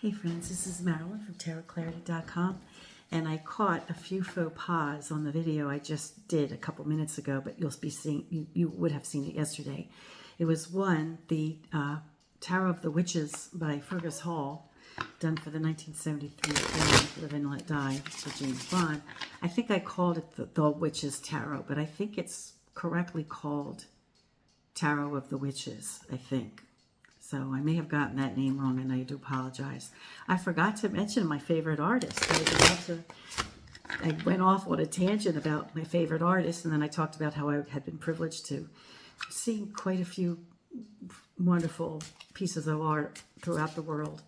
Hey friends, this is Marilyn from tarotclarity.com, and I caught a few faux pas on the video I just did a couple minutes ago, but you'll be seeing, you would have seen it yesterday. It was one, the Tarot of the Witches by Fergus Hall, done for the 1973 film Live and Let Die for James Bond. I think I called it the Witches Tarot, but I think it's correctly called Tarot of the Witches, I think. So I may have gotten that name wrong, and I do apologize. I forgot to mention my favorite artist. I went off on a tangent about my favorite artist, and then I talked about how I had been privileged to see quite a few wonderful pieces of art throughout the world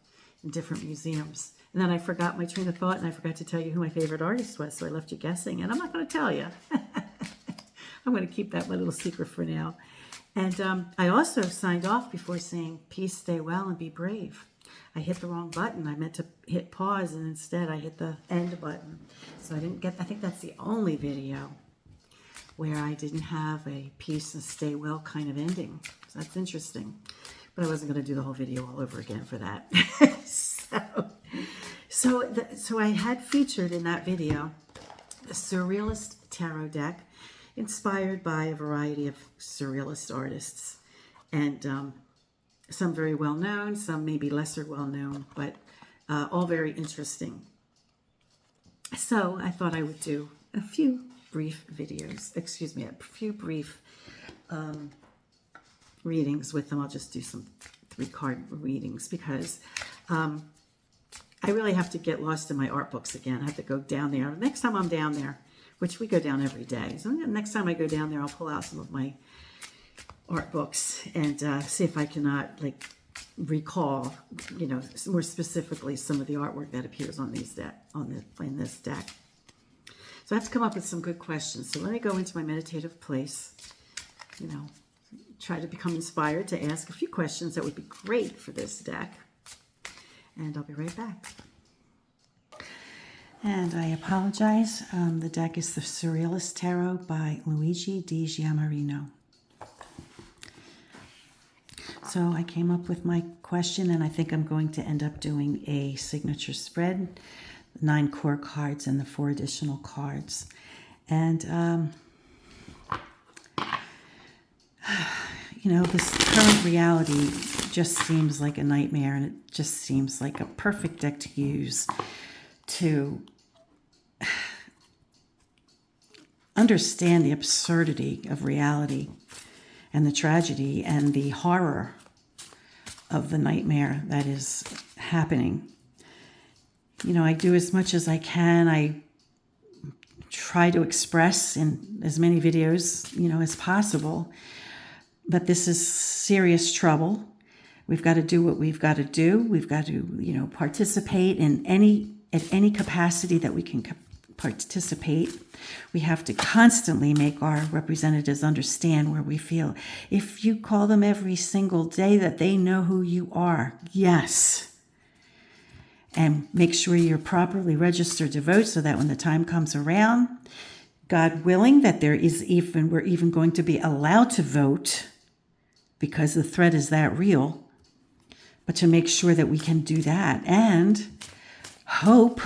in different museums. And then I forgot my train of thought, and I forgot to tell you who my favorite artist was, so I left you guessing, and I'm not going to tell you. I'm going to keep that my little secret for now. And I also signed off before saying, peace, stay well, and be brave. I hit the wrong button. I meant to hit pause, and instead I hit the end button. So I think that's the only video where I didn't have a peace and stay well kind of ending. So that's interesting. But I wasn't going to do the whole video all over again for that. So I had featured in that video the Surrealist Tarot deck, inspired by a variety of surrealist artists, and some very well known, some maybe lesser well known, but all very interesting. So I thought I would do a few brief videos, a few brief readings with them. I'll just do some 3-card readings because I really have to get lost in my art books again. I have to go down there. Next time I'm down there, which we go down every day. So next time I go down there, I'll pull out some of my art books and see if I cannot recall, more specifically some of the artwork that appears on these in this deck. So I have to come up with some good questions. So let me go into my meditative place. Try to become inspired to ask a few questions that would be great for this deck. And I'll be right back. And I apologize. The deck is the Surrealist Tarot by Luigi Di Giammarino. So I came up with my question, and I think I'm going to end up doing a signature spread, 9 core cards and the 4 additional cards. And, this current reality just seems like a nightmare, and it just seems like a perfect deck to use to understand the absurdity of reality and the tragedy and the horror of the nightmare that is happening. I do as much as I can. I try to express in as many videos, as possible. But this is serious trouble. We've got to do what we've got to do. We've got to, participate in at any capacity that we can participate. We have to constantly make our representatives understand where we feel. If you call them every single day, that they know who you are, yes. And make sure you're properly registered to vote so that when the time comes around, God willing, that we're even going to be allowed to vote, because the threat is that real. But to make sure that we can do that, and hope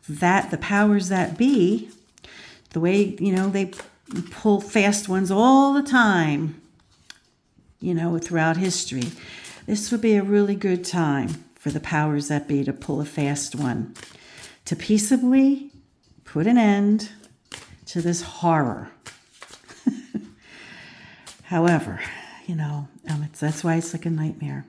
that the powers that be, the way, they pull fast ones all the time, throughout history, this would be a really good time for the powers that be to pull a fast one, to peaceably put an end to this horror. However, that's why it's like a nightmare.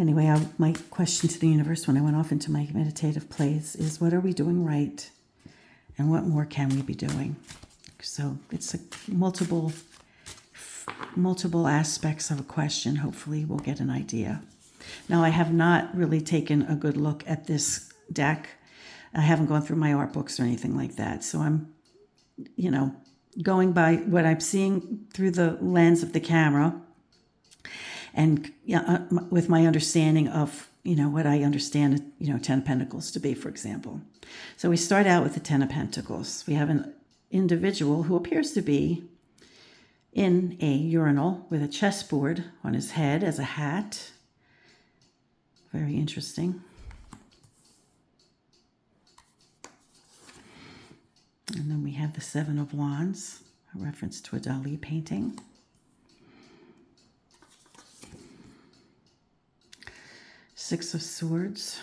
Anyway, my question to the universe when I went off into my meditative place is, what are we doing right? And what more can we be doing? So it's multiple aspects of a question. Hopefully we'll get an idea. Now, I have not really taken a good look at this deck. I haven't gone through my art books or anything like that. So I'm, going by what I'm seeing through the lens of the camera, and with my understanding of, what I understand, 10 of Pentacles to be, for example. So we start out with the 10 of Pentacles. We have an individual who appears to be in a urinal with a chessboard on his head as a hat, Very interesting. And then we have the Seven of Wands, a reference to a Dali painting. Six of Swords.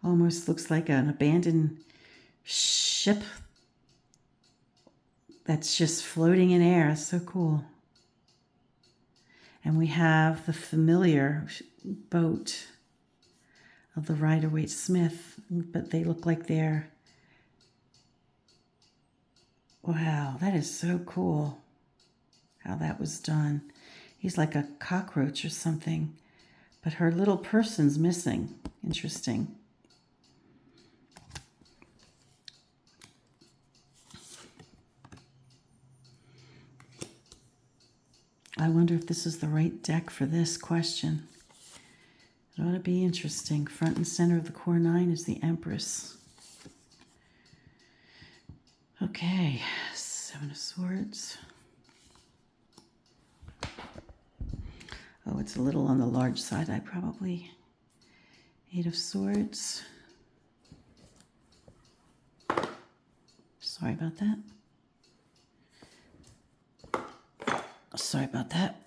Almost looks like an abandoned ship that's just floating in air. It's so cool. And we have the familiar boat of the Rider-Waite-Smith, but they look like they're... Wow, that is so cool how that was done. He's like a cockroach or something, but her little person's missing. Interesting. I wonder if this is the right deck for this question. It ought to be interesting. Front and center of the core 9 is the Empress. Okay, Seven of Swords. Oh, it's a little on the large side. I probably... Eight of Swords. Sorry about that. Sorry about that.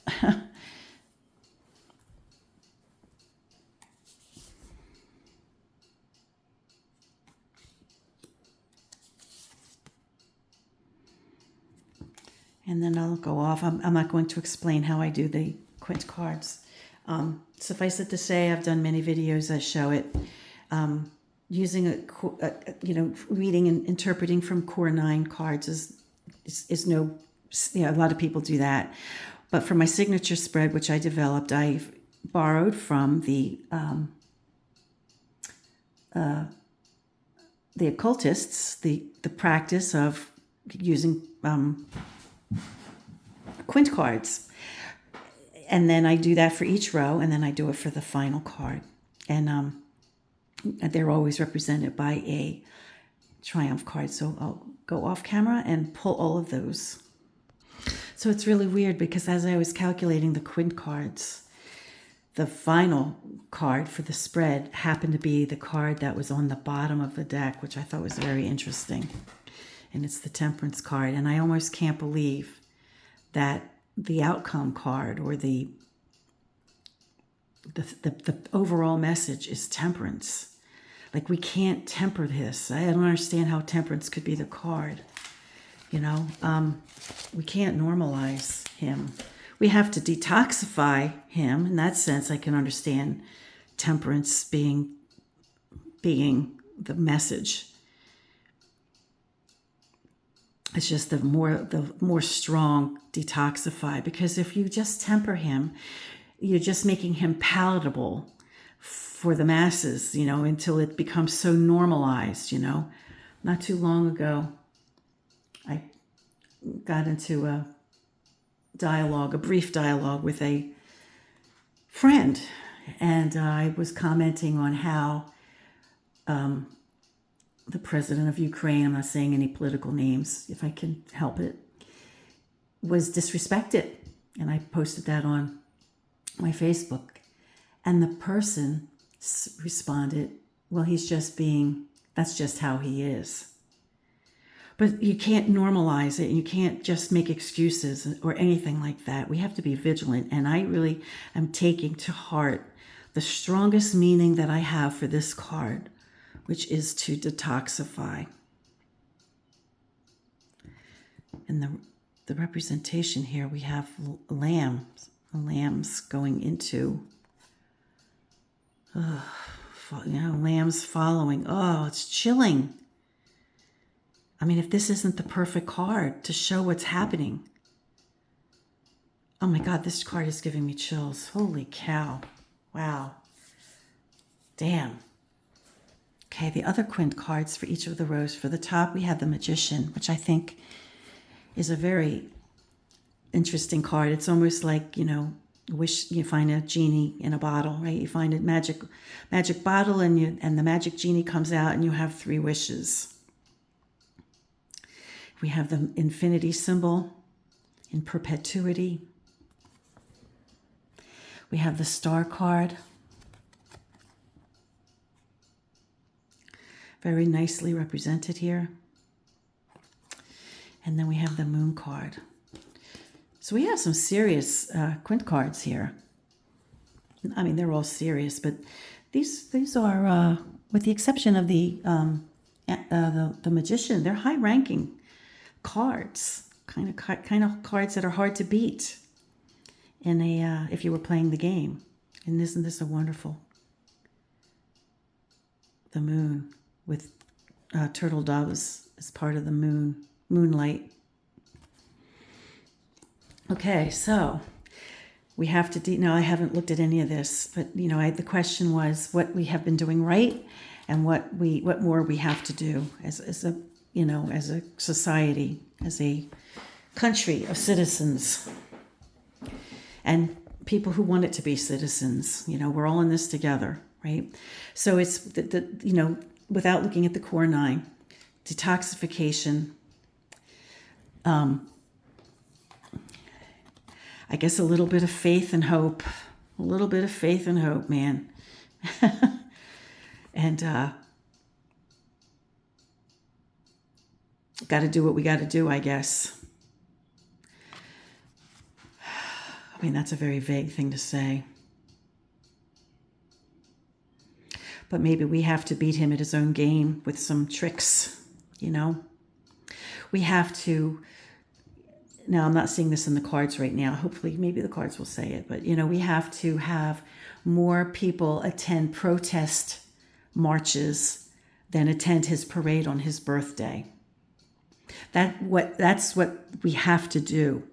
And then I'll go off. I'm not going to explain how I do the quint cards. Suffice it to say, I've done many videos that show it. Using reading and interpreting from core 9 cards is no... a lot of people do that. But for my signature spread, which I developed, I've borrowed from the occultists, the practice of using quint cards. And then I do that for each row, and then I do it for the final card. And they're always represented by a triumph card. So I'll go off camera and pull all of those. So it's really weird because as I was calculating the quint cards, the final card for the spread happened to be the card that was on the bottom of the deck, which I thought was very interesting. And it's the Temperance card. And I almost can't believe that the outcome card or the overall message is temperance. Like, we can't temper this. I don't understand how temperance could be the card. You know, we can't normalize him. We have to detoxify him. In that sense, I can understand temperance being the message. It's just the more strong detoxify, because if you just temper him, you're just making him palatable for the masses, you know, until it becomes so normalized, you know. Not too long ago, I got into a brief dialogue with a friend, and I was commenting on how the president of Ukraine, I'm not saying any political names if I can help it, was disrespected. And I posted that on my Facebook. And the person responded, well, that's just how he is. But you can't normalize it. You can't just make excuses or anything like that. We have to be vigilant. And I really am taking to heart the strongest meaning that I have for this card, which is to detoxify. And the representation here, we have lambs going into, lambs following. Oh, it's chilling. I mean, if this isn't the perfect card to show what's happening. Oh my God, this card is giving me chills. Holy cow. Wow. Damn. Okay, the other quint cards for each of the rows. For the top, we have the Magician, which I think is a very interesting card. It's almost like, you find a genie in a bottle, right? You find a magic bottle, and the magic genie comes out, and you have 3 wishes. We have the infinity symbol in perpetuity. We have the Star card. Very nicely represented here. And then we have the Moon card. So we have some serious quint cards here. I mean, they're all serious, but these are, with the exception of the Magician, they're high-ranking cards, kind of cards that are hard to beat in a if you were playing the game. And isn't this a wonderful? The Moon with turtle doves as part of the moonlight. Okay, so we have to now I haven't looked at any of this, but the question was what we have been doing right and what more we have to do as a as a society, as a country of citizens and people who want it to be citizens. We're all in this together, right? So it's the without looking at the core 9, detoxification, I guess a little bit of faith and hope. A little bit of faith and hope, man. And got to do what we got to do, I guess. I mean, that's a very vague thing to say. But maybe we have to beat him at his own game with some tricks, We have to... Now, I'm not seeing this in the cards right now. Hopefully, maybe the cards will say it. But, we have to have more people attend protest marches than attend his parade on his birthday. That's what we have to do.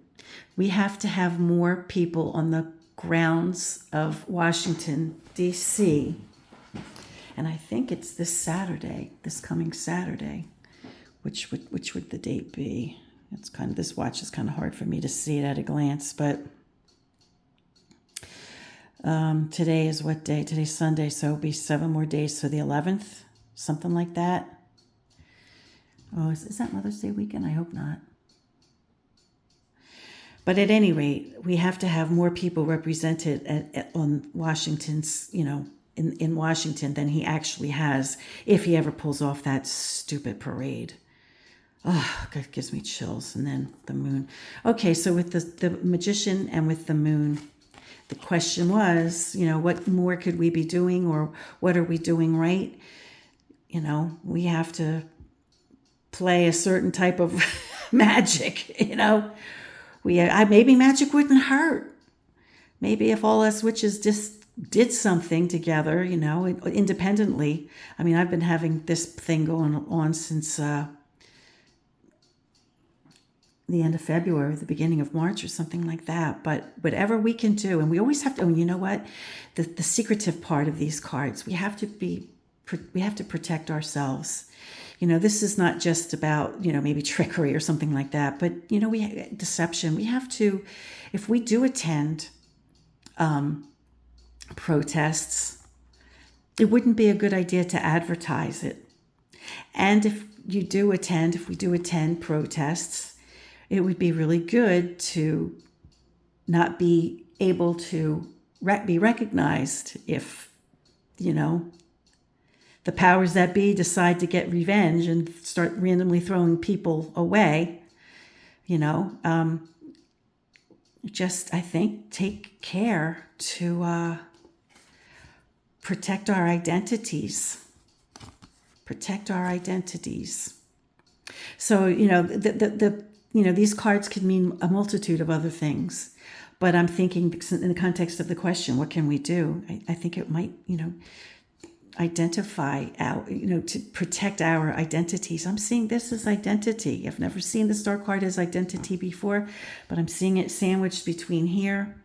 We have to have more people on the grounds of Washington, D.C. And I think it's this coming Saturday. Which would the date be? It's this watch is kind of hard for me to see it at a glance, but today is what day? Today's Sunday, so it'll be 7 more days, so the 11th, something like that. Oh, is that Mother's Day weekend? I hope not. But at any rate, we have to have more people represented on Washington's, in Washington than he actually has if he ever pulls off that stupid parade. Oh, that gives me chills. And then the Moon. Okay, so with the Magician and with the Moon, the question was, what more could we be doing, or what are we doing right? We have to play a certain type of magic, maybe magic wouldn't hurt. Maybe if all us witches just did something together, independently. I mean, I've been having this thing going on since... the end of February, the beginning of March or something like that. But whatever we can do, and we always have to, you know what? The secretive part of these cards, we have to protect ourselves. This is not just about, maybe trickery or something like that, but, deception. We have to, if we do attend protests, it wouldn't be a good idea to advertise it. And if we do attend protests, it would be really good to not be able to be recognized if, the powers that be decide to get revenge and start randomly throwing people away. Just, I think, take care to protect our identities. Protect our identities. So, these cards could mean a multitude of other things, but I'm thinking in the context of the question, what can we do? I think it might, identify to protect our identities. I'm seeing this as identity. I've never seen the Star card as identity before, but I'm seeing it sandwiched between here.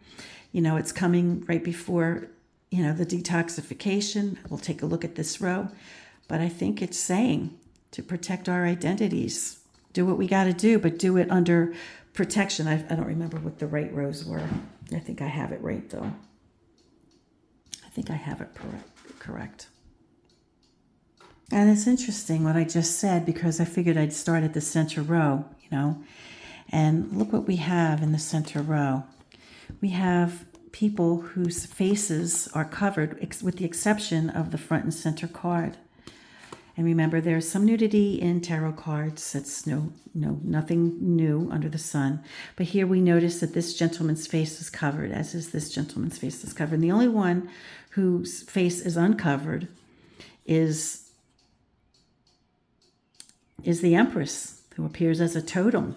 It's coming right before, the detoxification. We'll take a look at this row, but I think it's saying to protect our identities. Do what we got to do, but do it under protection. I don't remember what the right rows were. I think I have it right, though. I think I have it correct. And it's interesting what I just said, because I figured I'd start at the center row, and look what we have in the center row. We have people whose faces are covered, with the exception of the front and center card. And remember, there's some nudity in tarot cards. That's nothing new under the sun. But here we notice that this gentleman's face is covered, as is this gentleman's face is covered. And the only one whose face is uncovered is the Empress, who appears as a totem,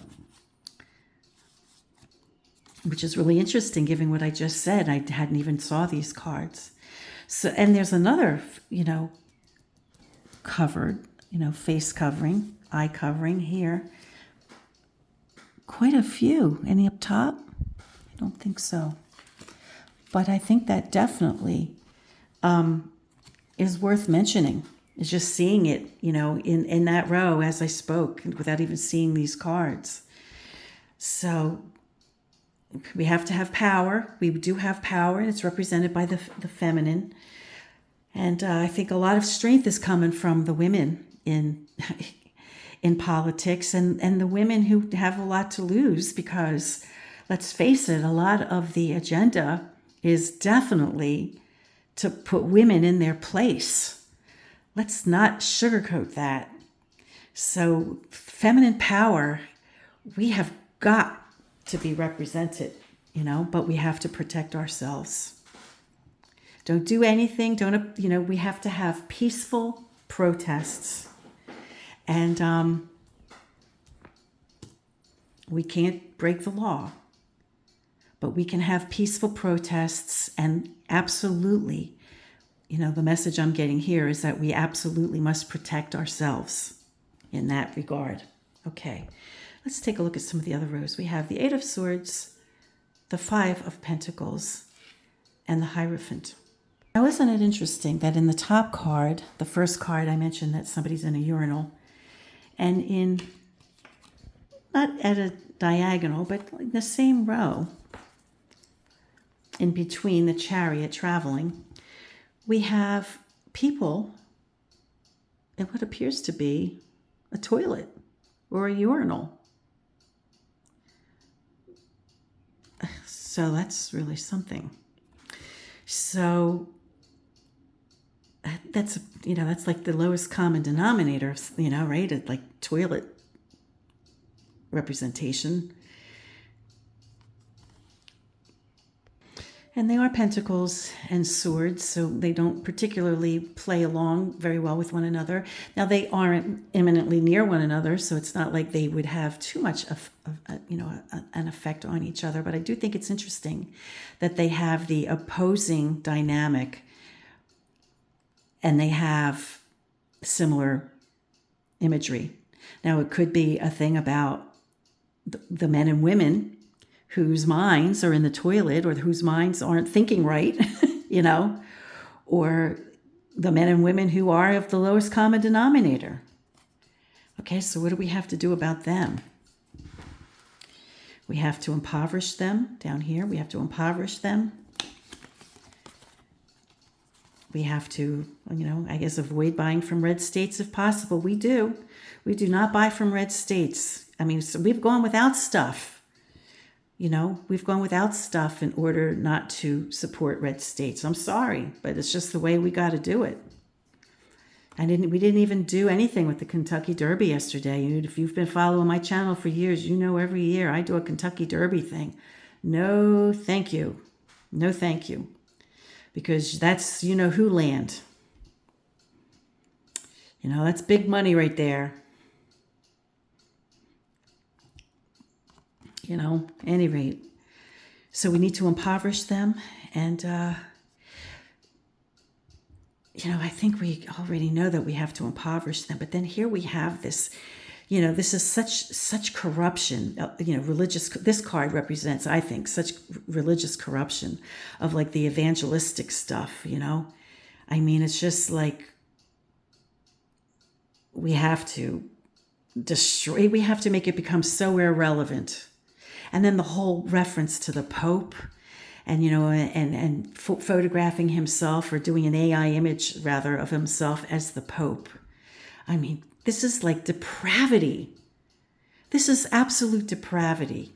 which is really interesting given what I just said. I hadn't even saw these cards. So, and there's another, covered, face covering, eye covering here. Quite a few. Any up top? I don't think so. But I think that definitely is worth mentioning. Is just seeing it, in that row as I spoke without even seeing these cards. So we have to have power. We do have power, and it's represented by the feminine. And I think a lot of strength is coming from the women in politics and the women who have a lot to lose, because let's face it, a lot of the agenda is definitely to put women in their place. Let's not sugarcoat that. So feminine power, we have got to be represented, but we have to protect ourselves. Don't do anything. We have to have peaceful protests. And we can't break the law, but we can have peaceful protests. And absolutely, the message I'm getting here is that we absolutely must protect ourselves in that regard. Okay, let's take a look at some of the other rows. We have the Eight of Swords, the Five of Pentacles, and the Hierophant. Now, isn't it interesting that in the top card, the first card, I mentioned that somebody's in a urinal, and not at a diagonal, but in the same row, in between the Chariot traveling, we have people in what appears to be a toilet or a urinal. So that's really something. So that's like the lowest common denominator, right? Like toilet representation. And they are pentacles and swords, so they don't particularly play along very well with one another. Now, they aren't imminently near one another, so it's not like they would have too much of an effect on each other. But I do think it's interesting that they have the opposing dynamic, and they have similar imagery. Now, it could be a thing about the men and women whose minds are in the toilet, or whose minds aren't thinking right, or the men and women who are of the lowest common denominator. Okay, so what do we have to do about them? We have to impoverish them down here. We have to impoverish them. We have to, I guess, avoid buying from red states if possible. We do. We do not buy from red states. So we've gone without stuff. We've gone without stuff in order not to support red states. I'm sorry, but it's just the way we got to do it. We didn't even do anything with the Kentucky Derby yesterday. If you've been following my channel for years, every year I do a Kentucky Derby thing. No, thank you. No, thank you. Because that's, who land. That's big money right there. Any rate. So we need to impoverish them. And, I think we already know that we have to impoverish them. But then here we have this, this is such corruption, religious. This card represents, I think, such religious corruption of like the evangelistic stuff, It's just like we have to destroy, we have to make it become so irrelevant. And then the whole reference to the Pope and, photographing himself, or doing an AI image, rather, of himself as the Pope. This is like depravity. This is absolute depravity.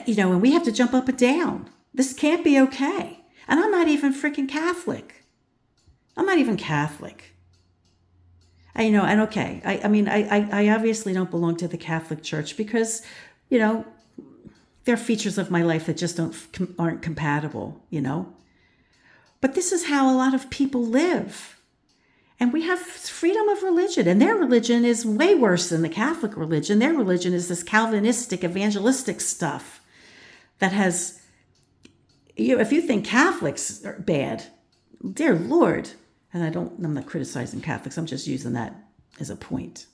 and we have to jump up and down. This can't be okay. And I'm not even freaking Catholic. I'm not even Catholic. And okay, I obviously don't belong to the Catholic Church because, there are features of my life that just aren't compatible, But this is how a lot of people live. And we have freedom of religion. And their religion is way worse than the Catholic religion. Their religion is this Calvinistic, evangelistic stuff that has, if you think Catholics are bad, dear Lord, and I'm not criticizing Catholics, I'm just using that as a point.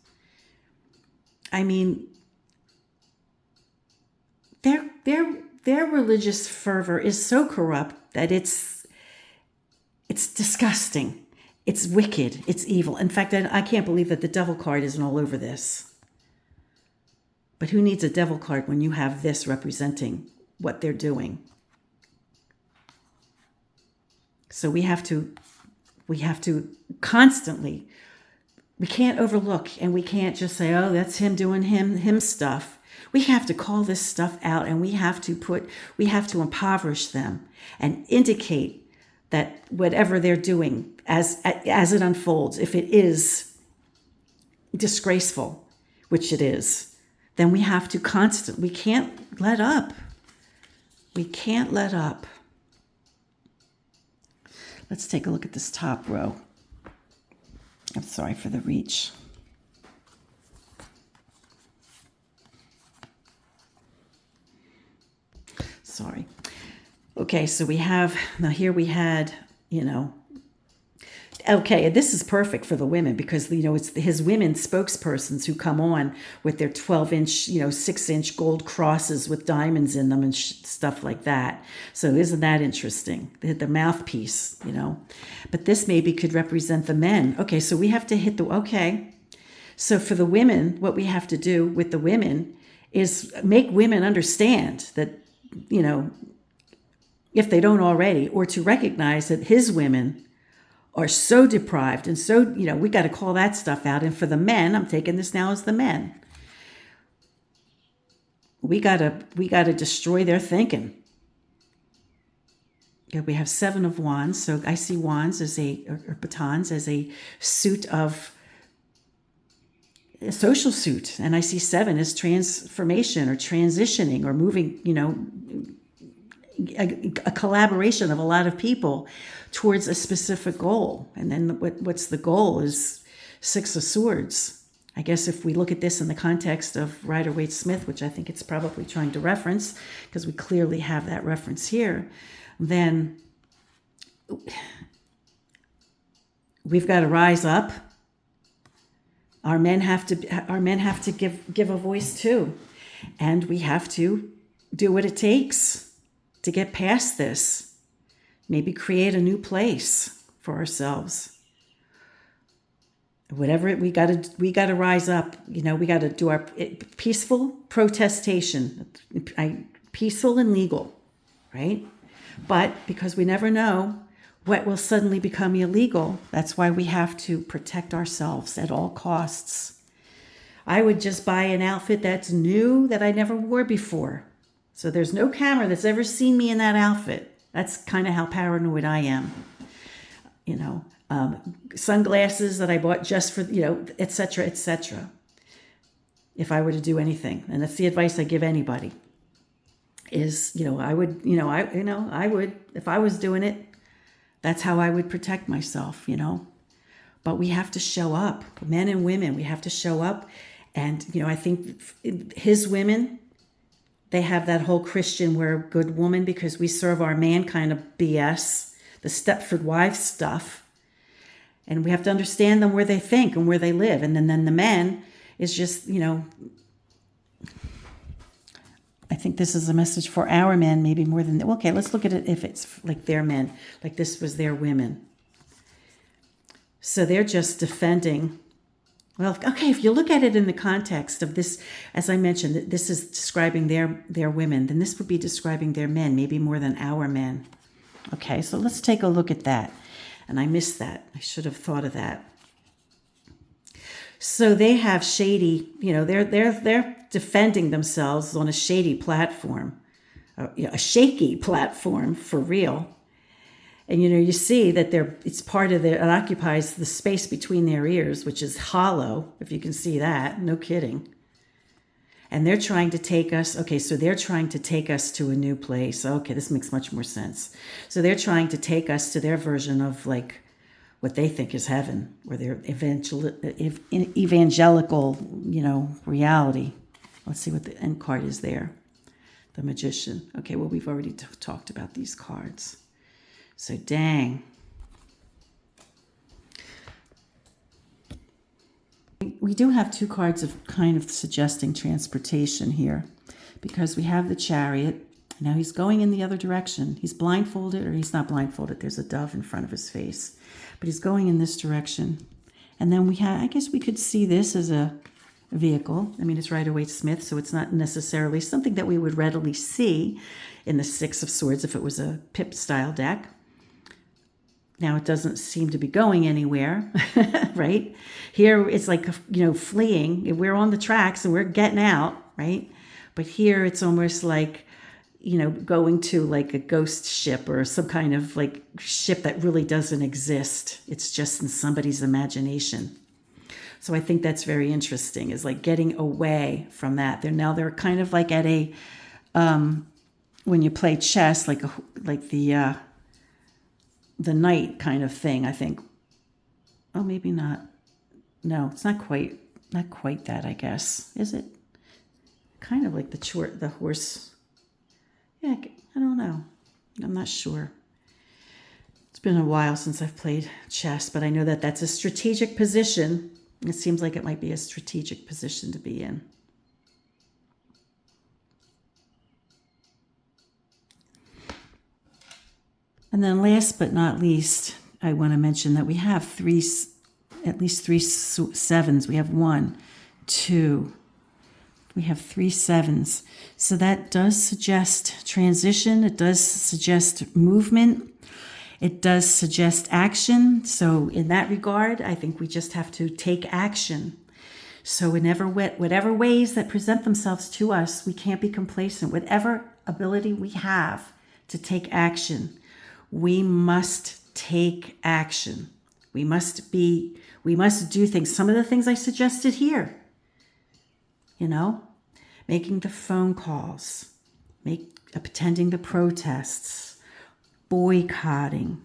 I mean, their religious fervor is so corrupt that it's disgusting. It's wicked. It's evil. In fact, I can't believe that the devil card isn't all over this. But who needs a devil card when you have this representing what they're doing? So we have to constantly, we can't overlook, and we can't just say, oh, that's him doing him stuff. We have to call this stuff out, and we have to impoverish them and indicate that whatever they're doing as it unfolds, if it is disgraceful, which it is, then we have to we can't let up. We can't let up. Let's take a look at this top row. I'm sorry for the reach. Sorry. Okay, so we had, okay, this is perfect for the women because, it's his women spokespersons who come on with their 12-inch, 6-inch gold crosses with diamonds in them and stuff like that. So isn't that interesting? The mouthpiece, But this maybe could represent the men. Okay, so we have to okay. So for the women, what we have to do with the women is make women understand that, if they don't already, or to recognize that his women are so deprived and so, we got to call that stuff out. And for the men, I'm taking this now as the men, we got to destroy their thinking. Okay, we have 7 of wands. So I see wands or batons as a suit of a social suit. And I see 7 as transformation or transitioning or moving, a collaboration of a lot of people towards a specific goal. And then what's the goal is 6 of swords. I guess if we look at this in the context of Rider-Waite-Smith, which I think it's probably trying to reference, because we clearly have that reference here, then we've got to rise up. Our men have to give a voice too. And we have to do what it takes to get past this, maybe create a new place for ourselves. Whatever we got to rise up. We got to do our peaceful protestation, peaceful and legal, right? But because we never know what will suddenly become illegal, that's why we have to protect ourselves at all costs. I would just buy an outfit that's new that I never wore before. So there's no camera that's ever seen me in that outfit. That's kind of how paranoid I am. Sunglasses that I bought just for, et cetera, et cetera. If I were to do anything, and that's the advice I give anybody, is, I would, if I was doing it, that's how I would protect myself, But we have to show up, men and women, we have to show up. And, I think his women, they have that whole Christian, we're a good woman because we serve our man kind of BS, the Stepford wives stuff. And we have to understand them where they think and where they live. And then the men is just, I think this is a message for our men, maybe more than, okay, let's look at it if it's like their men, like this was their women. So they're just defending. Well, okay, if you look at it in the context of this, as I mentioned, this is describing their women, then this would be describing their men, maybe more than our men. Okay, so let's take a look at that. And I missed that. I should have thought of that. So they have shady, they're defending themselves on a shady platform. a shaky platform for real. And, you see that it's part of it occupies the space between their ears, which is hollow, if you can see that. No kidding. And they're trying to take us, so they're trying to take us to a new place. Okay, this makes much more sense. So they're trying to take us to their version of like what they think is heaven, or their evangelical, reality. Let's see what the end card is there. The Magician. Okay, well, we've already talked about these cards. So dang. We do have two cards of kind of suggesting transportation here, because we have the Chariot. Now he's going in the other direction. He's blindfolded, or he's not blindfolded. There's a dove in front of his face, but he's going in this direction. And then we have, I guess we could see this as a vehicle. I mean, it's Rider-Waite-Smith, so it's not necessarily something that we would readily see in the Six of Swords if it was a Pip style deck. Now it doesn't seem to be going anywhere, right? Here it's like, fleeing. We're on the tracks and we're getting out, right? But here it's almost like, going to like a ghost ship or some kind of like ship that really doesn't exist. It's just in somebody's imagination. So I think that's very interesting, is like getting away from that. They're kind of like at a, when you play chess, like the knight kind of thing, I think. Oh, maybe not. No, it's not quite that, I guess. Is it? Kind of like the horse. Yeah, I don't know. I'm not sure. It's been a while since I've played chess, but I know that that's a strategic position. It seems like it might be a strategic position to be in. And then last but not least, I want to mention that we have at least three sevens. We have 1, 2, we have 3 sevens. So that does suggest transition. It does suggest movement. It does suggest action. So in that regard, I think we just have to take action. So whatever ways that present themselves to us, we can't be complacent. Whatever ability we have to take action, we must take action. We must do things. Some of the things I suggested here, making the phone calls, attending the protests, boycotting,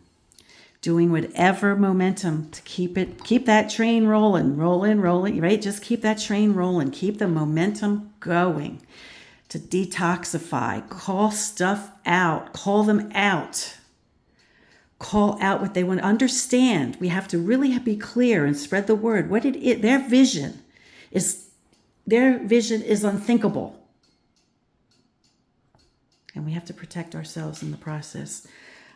doing whatever momentum to keep that train rolling, right? Just keep that train rolling. Keep the momentum going. To detoxify, call stuff out, call them out. Call out what they want to understand. We have to really be clear and spread the word. Their vision is unthinkable. And we have to protect ourselves in the process.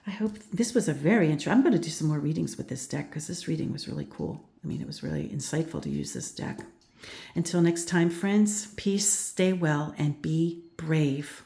I hope this was a very interesting. I'm going to do some more readings with this deck, because this reading was really cool. I mean, it was really insightful to use this deck. Until next time, friends, peace, stay well, and be brave.